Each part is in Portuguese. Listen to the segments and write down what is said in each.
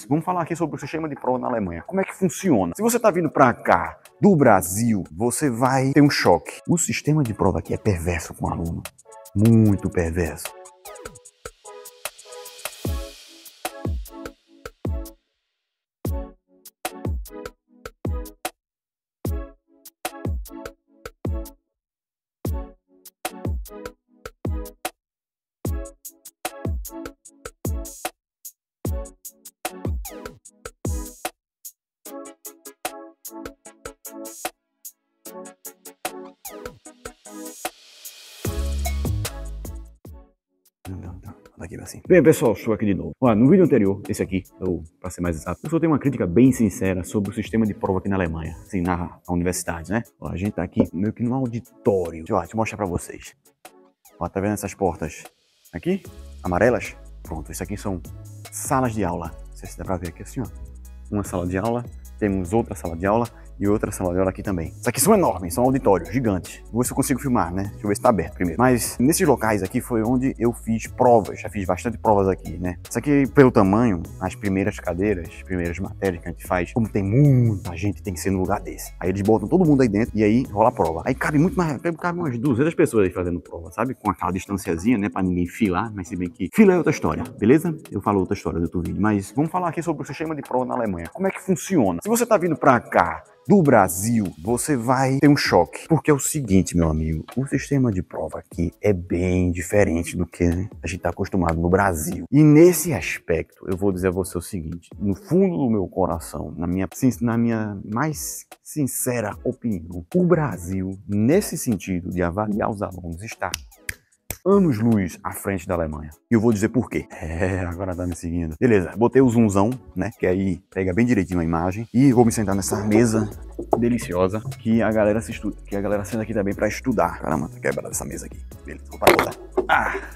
Vamos falar aqui sobre o sistema de prova na Alemanha. Como é que funciona? Se você está vindo para cá do Brasil, você vai ter um choque. O sistema de prova aqui é perverso com o aluno. Muito perverso. Aqui assim. Bem, pessoal, estou aqui de novo. No vídeo anterior, esse aqui, para ser mais exato, eu só tenho uma crítica bem sincera sobre o sistema de prova aqui na Alemanha, assim, na universidade, né? A gente tá aqui meio que num auditório. Deixa eu mostrar para vocês. Tá vendo essas portas aqui? Amarelas? Pronto, isso aqui são salas de aula. Não sei se dá para ver aqui assim, ó. Uma sala de aula, temos outra sala de aula e outra sala de aula aqui também. Isso aqui são enormes, são auditórios gigantes. Vou ver se eu consigo filmar, né? Deixa eu ver se tá aberto primeiro. Mas nesses locais aqui foi onde eu fiz provas, já fiz bastante provas aqui, né? Isso aqui, pelo tamanho, as primeiras cadeiras, as primeiras matérias que a gente faz, como tem muita gente, tem que ser no lugar desse. Aí eles botam todo mundo aí dentro e aí rola a prova. Aí cabe muito mais, cabe umas 200 pessoas aí fazendo prova, sabe? Com aquela distanciazinha, né? Pra ninguém filar, mas se bem que fila é outra história, beleza? Eu falo outra história do outro vídeo, mas vamos falar aqui sobre o sistema de prova na Alemanha. Como é que funciona? Se você tá vindo pra cá do Brasil, você vai ter um choque. Porque é o seguinte, meu amigo, o sistema de prova aqui é bem diferente do que a gente está acostumado no Brasil. E nesse aspecto, eu vou dizer a você o seguinte, no fundo do meu coração, na minha mais sincera opinião, o Brasil, nesse sentido de avaliar os alunos, está anos-luz à frente da Alemanha. E eu vou dizer por quê. Agora tá me seguindo. Beleza, botei o zoomzão, né? Que aí pega bem direitinho a imagem. E vou me sentar nessa mesa deliciosa que a galera se estuda. Que a galera senta aqui também pra estudar. Caramba, tá quebrada essa mesa aqui. Beleza, vou parar botar.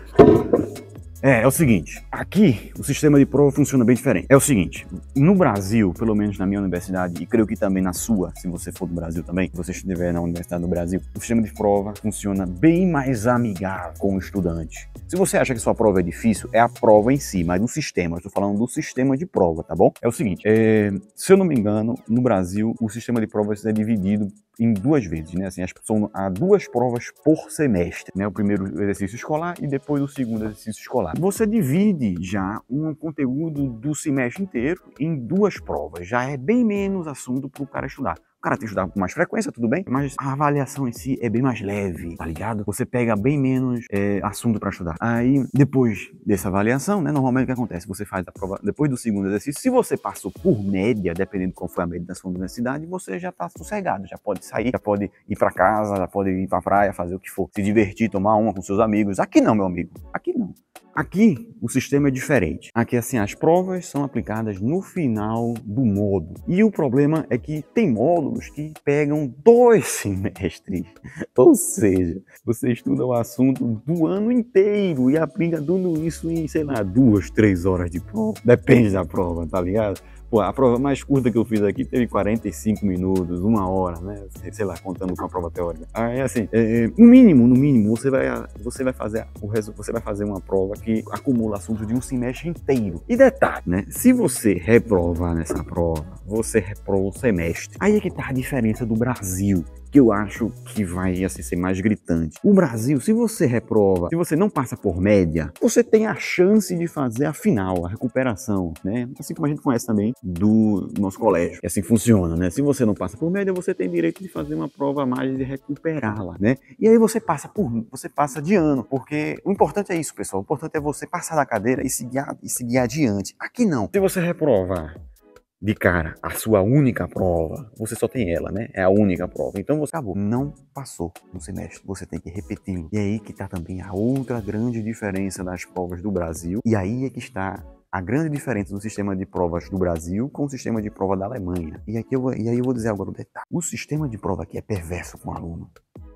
É o seguinte, aqui o sistema de prova funciona bem diferente. É o seguinte, no Brasil, pelo menos na minha universidade, e creio que também na sua, se você for do Brasil também, se você estiver na universidade do Brasil, o sistema de prova funciona bem mais amigável com o estudante. Se você acha que sua prova é difícil, é a prova em si, mas do sistema, eu estou falando do sistema de prova, tá bom? É o seguinte, se eu não me engano, no Brasil, o sistema de provas é dividido em duas vezes, né? Assim, há duas provas por semestre, né? O primeiro exercício escolar e depois o segundo exercício escolar. Você divide já um conteúdo do semestre inteiro em duas provas. Já é bem menos assunto para o cara estudar. O cara tem que estudar com mais frequência, tudo bem, mas a avaliação em si é bem mais leve, tá ligado? Você pega bem menos assunto para estudar. Aí, depois dessa avaliação, né, normalmente o que acontece? Você faz a prova depois do segundo exercício. Se você passou por média, dependendo de qual foi a média da sua universidade, você já tá sossegado, já pode sair, já pode ir para casa, já pode ir pra praia, fazer o que for, se divertir, tomar uma com seus amigos. Aqui não, meu amigo, aqui não. Aqui o sistema é diferente. Aqui assim as provas são aplicadas no final do módulo. E o problema é que tem módulos que pegam 2 semestres. Ou seja, você estuda o assunto do ano inteiro e aplica tudo isso em, sei lá, 2, 3 horas de prova. Depende da prova, tá ligado? Pô, a prova mais curta que eu fiz aqui teve 45 minutos, 1 hora, né? Sei lá, contando com a prova teórica. Aí, assim, no mínimo, você vai fazer uma prova que acumula assuntos de um semestre inteiro. E detalhe, né? Se você reprovar nessa prova, você reprova o semestre. Aí é que tá a diferença do Brasil, que eu acho que vai assim, ser mais gritante. O Brasil, se você reprova, se você não passa por média, você tem a chance de fazer a final, a recuperação, né? Assim como a gente conhece também do nosso colégio. E assim funciona, né? Se você não passa por média, você tem direito de fazer uma prova a mais de recuperá-la, né? E aí você passa de ano, porque o importante é isso, pessoal. O importante é você passar da cadeira e seguir adiante. Aqui não. Se você reprovar de cara, a sua única prova, você só tem ela, né? É a única prova. Então você acabou. Não passou no semestre. Você tem que repeti-lo. E aí que tá também a outra grande diferença das provas do Brasil. E aí é que está a grande diferença do sistema de provas do Brasil com o sistema de prova da Alemanha. E aí eu vou dizer agora o detalhe. O sistema de prova aqui é perverso com o aluno.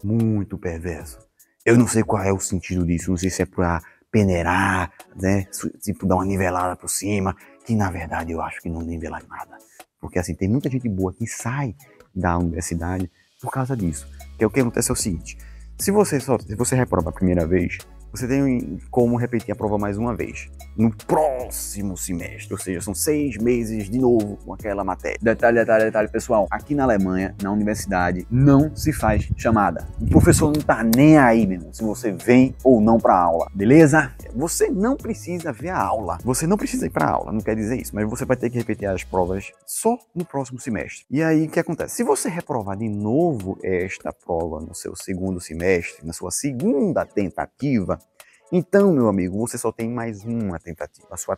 Muito perverso. Eu não sei qual é o sentido disso. Não sei se é pra peneirar, né? Tipo, dar uma nivelada por cima. Que na verdade eu acho que não nivela nada. Porque assim, tem muita gente boa que sai da universidade por causa disso. Que é o que acontece é o seguinte, se você reprova a primeira vez, você tem como repetir a prova mais uma vez. no próximo semestre, ou seja, são 6 meses de novo com aquela matéria. Detalhe, pessoal, aqui na Alemanha, na universidade, não se faz chamada. O professor não tá nem aí, meu irmão, se você vem ou não pra aula, beleza? Você não precisa ver a aula, você não precisa ir pra aula, não quer dizer isso, mas você vai ter que repetir as provas só no próximo semestre. E aí, o que acontece? Se você reprovar de novo esta prova no seu segundo semestre, na sua segunda tentativa, então, meu amigo, você só tem mais uma tentativa, a sua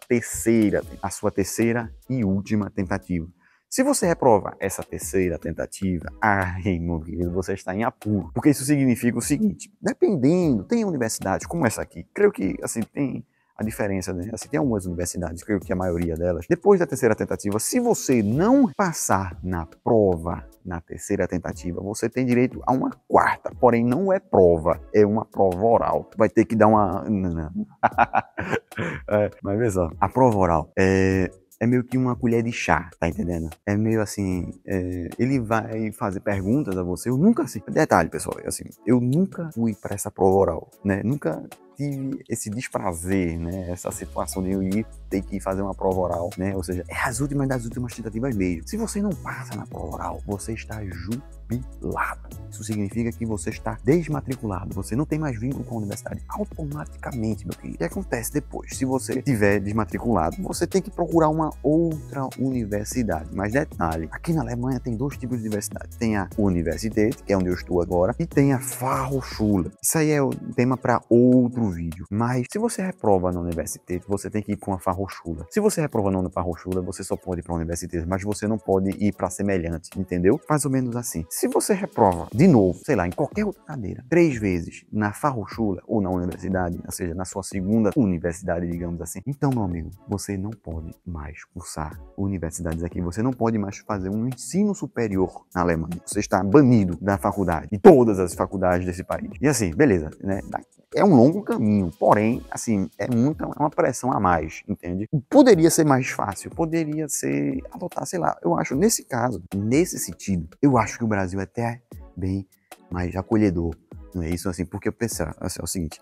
terceira e última tentativa. Se você reprova essa terceira tentativa, ai, meu querido, você está em apuro. Porque isso significa o seguinte, dependendo, tem universidades como essa aqui, creio que, assim, tem a diferença, né? Assim, tem algumas universidades, creio que a maioria delas, depois da terceira tentativa, se você não passar na prova, na terceira tentativa, você tem direito a uma quarta, porém não é prova, é uma prova oral. Vai ter que dar uma... mas veja só, a prova oral é meio que uma colher de chá, tá entendendo? É meio assim, ele vai fazer perguntas a você, eu nunca, assim, detalhe pessoal, assim, eu nunca fui para essa prova oral, né? Nunca tive esse desprazer, né? Essa situação de eu ter que fazer uma prova oral, né? Ou seja, é as últimas das últimas tentativas mesmo. Se você não passa na prova oral, você está jubilado. Isso significa que você está desmatriculado. Você não tem mais vínculo com a universidade automaticamente, meu querido. O que acontece depois? Se você estiver desmatriculado, você tem que procurar uma outra universidade. Mas detalhe, aqui na Alemanha tem dois tipos de universidade. Tem a Universität, que é onde eu estou agora, e tem a Fachhochschule. Isso aí é um tema para outro vídeo. Mas se você reprova na Universität, você tem que ir para uma Fachhochschule. Se você reprova na Fachhochschule, você só pode ir para a Universität, mas você não pode ir para semelhante, entendeu? Mais ou menos assim. Se você reprova de novo, sei lá, em qualquer outra cadeira, 3 vezes na Fachhochschule ou na universidade, ou seja, na sua segunda universidade, digamos assim, então, meu amigo, você não pode mais cursar universidades aqui, você não pode mais fazer um ensino superior na Alemanha. Você está banido da faculdade, de todas as faculdades desse país. E assim, beleza, né? É um longo caminho, porém, assim, é uma pressão a mais, entende? Poderia ser mais fácil, poderia ser adotar, sei lá, eu acho, nesse caso, nesse sentido, eu acho que o Brasil é até bem mais acolhedor, não é isso? Assim, porque eu penso, assim, é o seguinte,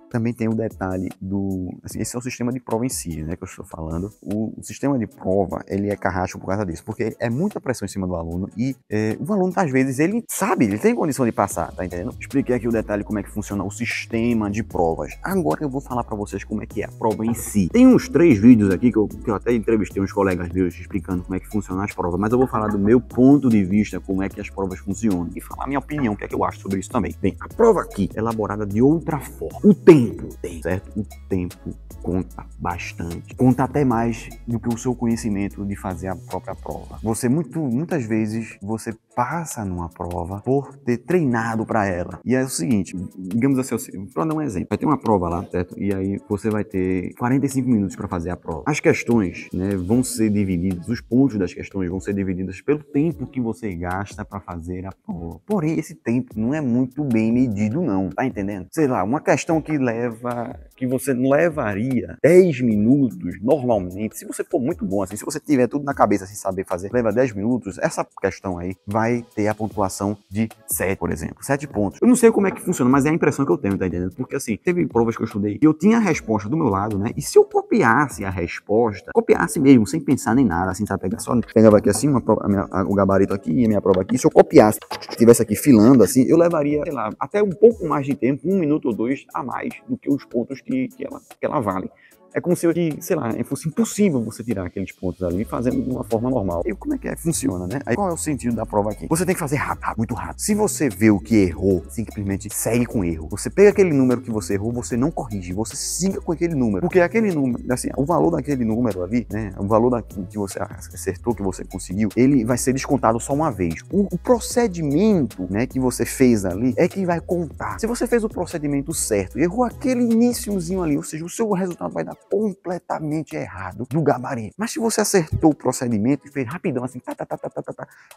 também tem o detalhe do... Assim, esse é o sistema de prova em si, né, que eu estou falando. O sistema de prova, ele é carrasco por causa disso, porque é muita pressão em cima do aluno e o aluno, às vezes, ele sabe, ele tem condição de passar, tá entendendo? Expliquei aqui o detalhe como é que funciona o sistema de provas. Agora eu vou falar pra vocês como é que é a prova em si. Tem uns 3 vídeos aqui que eu até entrevistei uns colegas meus explicando como é que funcionam as provas, mas eu vou falar do meu ponto de vista, como é que as provas funcionam e falar a minha opinião, o que é que eu acho sobre isso também. Bem, a prova aqui é elaborada de outra forma. O tempo, certo? O tempo conta bastante. Conta até mais do que o seu conhecimento de fazer a própria prova. Muitas vezes, você passa numa prova por ter treinado para ela. E é o seguinte, digamos assim, para dar um exemplo, vai ter uma prova lá, certo? E aí você vai ter 45 minutos para fazer a prova. As questões, né, vão ser divididas, os pontos das questões vão ser divididos pelo tempo que você gasta para fazer a prova. Porém, esse tempo não é muito bem medido não, tá entendendo? Sei lá, uma questão que você levaria 10 minutos normalmente, se você for muito bom assim, se você tiver tudo na cabeça sem saber fazer, leva 10 minutos, essa questão aí vai ter a pontuação de 7, por exemplo, 7 pontos. Eu não sei como é que funciona, mas é a impressão que eu tenho, tá entendendo? Porque assim, teve provas que eu estudei e eu tinha a resposta do meu lado, né? E se eu copiasse a resposta, copiasse mesmo, sem pensar nem nada, assim, sabe? Pegava aqui assim, o gabarito aqui e a minha prova aqui, se eu copiasse, estivesse aqui filando assim, eu levaria, sei lá, até um pouco mais de tempo, 1 minuto ou 2 a mais do que os pontos que ela vale. É como se, sei lá, fosse impossível você tirar aqueles pontos ali fazendo de uma forma normal. E como é que funciona, né? Aí qual é o sentido da prova aqui? Você tem que fazer rápido, muito rápido. Se você vê o que errou, simplesmente segue com o erro. Você pega aquele número que você errou, você não corrige, você siga com aquele número. Porque aquele número, assim, o valor daquele número ali, né? O valor que você acertou, que você conseguiu, ele vai ser descontado só uma vez. O procedimento, né, que você fez ali é que vai contar. Se você fez o procedimento certo, errou aquele iniciozinho ali, ou seja, o seu resultado vai dar completamente errado do gabarito. Mas se você acertou o procedimento e fez rapidão assim,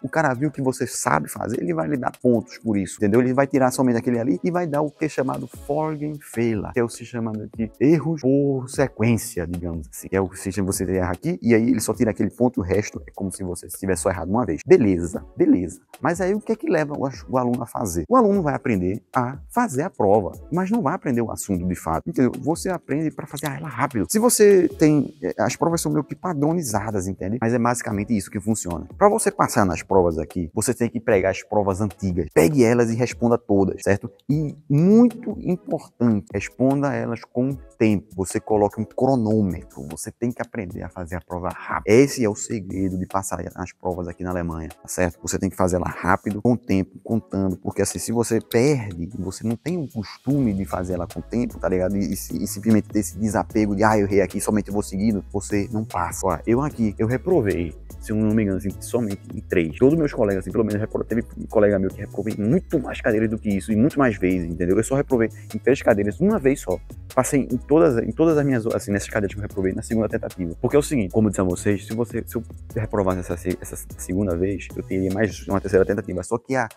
o cara viu que você sabe fazer, ele vai lhe dar pontos por isso, entendeu? Ele vai tirar somente aquele ali e vai dar o que é chamado Folgenfehler, que é o se chamado de erros por sequência, digamos assim. Que é o sistema, você erra aqui e aí ele só tira aquele ponto, o resto é como se você tivesse só errado uma vez. Beleza. Mas aí o que é que leva o aluno a fazer? O aluno vai aprender a fazer a prova, mas não vai aprender o assunto de fato, entendeu? Você aprende para fazer ela rápido. rápido. Se você tem... As provas são meio que padronizadas, entende? Mas é basicamente isso que funciona. Para você passar nas provas aqui, você tem que pegar as provas antigas. Pegue elas e responda todas, certo? E muito importante, responda elas com tempo. Você coloque um cronômetro. Você tem que aprender a fazer a prova rápido. Esse é o segredo de passar as provas aqui na Alemanha, tá certo? Você tem que fazer ela rápido, com tempo, contando. Porque assim, se você perde, você não tem o costume de fazer ela com tempo, tá ligado? E simplesmente ter esse desapego de, eu errei aqui, somente vou seguindo, você não passa. Ó, eu reprovei, se eu não me engano, assim, somente em 3. Todos meus colegas, assim, pelo menos, teve um colega meu que reprovei muito mais cadeiras do que isso, e muito mais vezes, entendeu? Eu só reprovei em 3 cadeiras, uma vez só. Passei em todas as minhas, assim, nessas cadeiras que eu reprovei na segunda tentativa. Porque é o seguinte, como eu disse a vocês, se eu reprovasse essa segunda vez, eu teria mais uma terceira tentativa. Só que a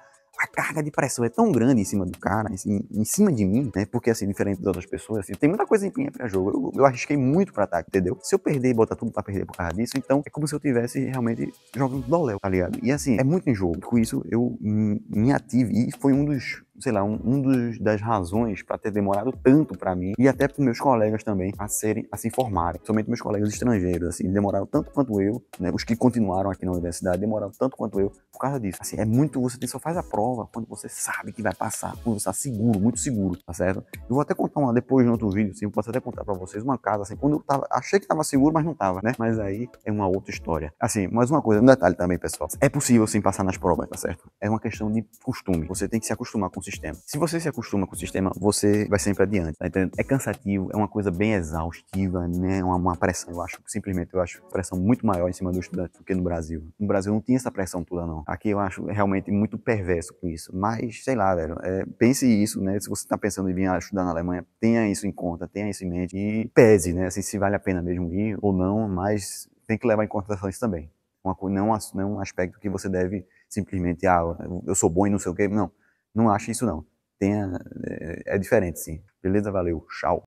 carga de pressão é tão grande em cima do cara, assim, em cima de mim, né? Porque, assim, diferente das outras pessoas, assim, tem muita coisa em mim pra jogo. Eu arrisquei muito pra ataque, entendeu? Se eu perder e botar tudo pra perder por causa disso, então é como se eu tivesse realmente jogando doléu, tá ligado? E, assim, é muito em jogo. Com isso, eu me ative. E foi um dos, sei lá, das razões pra ter demorado tanto pra mim e até pros meus colegas também a se formarem. Somente meus colegas estrangeiros, assim, demoraram tanto quanto eu, né? Os que continuaram aqui na universidade demoraram tanto quanto eu por causa disso. Assim, é muito, você só faz a prova quando você sabe que vai passar, quando você tá seguro, muito seguro, tá certo? Eu vou até contar depois no outro vídeo, assim, eu posso até contar pra vocês uma casa, assim, quando eu achei que tava seguro, mas não tava, né? Mas aí é uma outra história. Assim, mais uma coisa, um detalhe também, pessoal. É possível, sim, passar nas provas, tá certo? É uma questão de costume. Você tem que se acostumar com o sistema. Se você se acostuma com o sistema, você vai sempre adiante, tá entendendo? É cansativo, é uma coisa bem exaustiva, né? Uma pressão, eu acho pressão muito maior em cima do estudante do que no Brasil. No Brasil não tinha essa pressão toda, não. Aqui eu acho realmente muito perverso com isso. Mas, sei lá, velho, pense isso, né? Se você tá pensando em vir estudar na Alemanha, tenha isso em conta, tenha isso em mente e pese, né? Assim, se vale a pena mesmo ir ou não, mas tem que levar em consideração isso também. Não é um aspecto que você deve simplesmente, eu sou bom e não sei o quê. Não acho isso não. É diferente, sim. Beleza? Valeu. Tchau.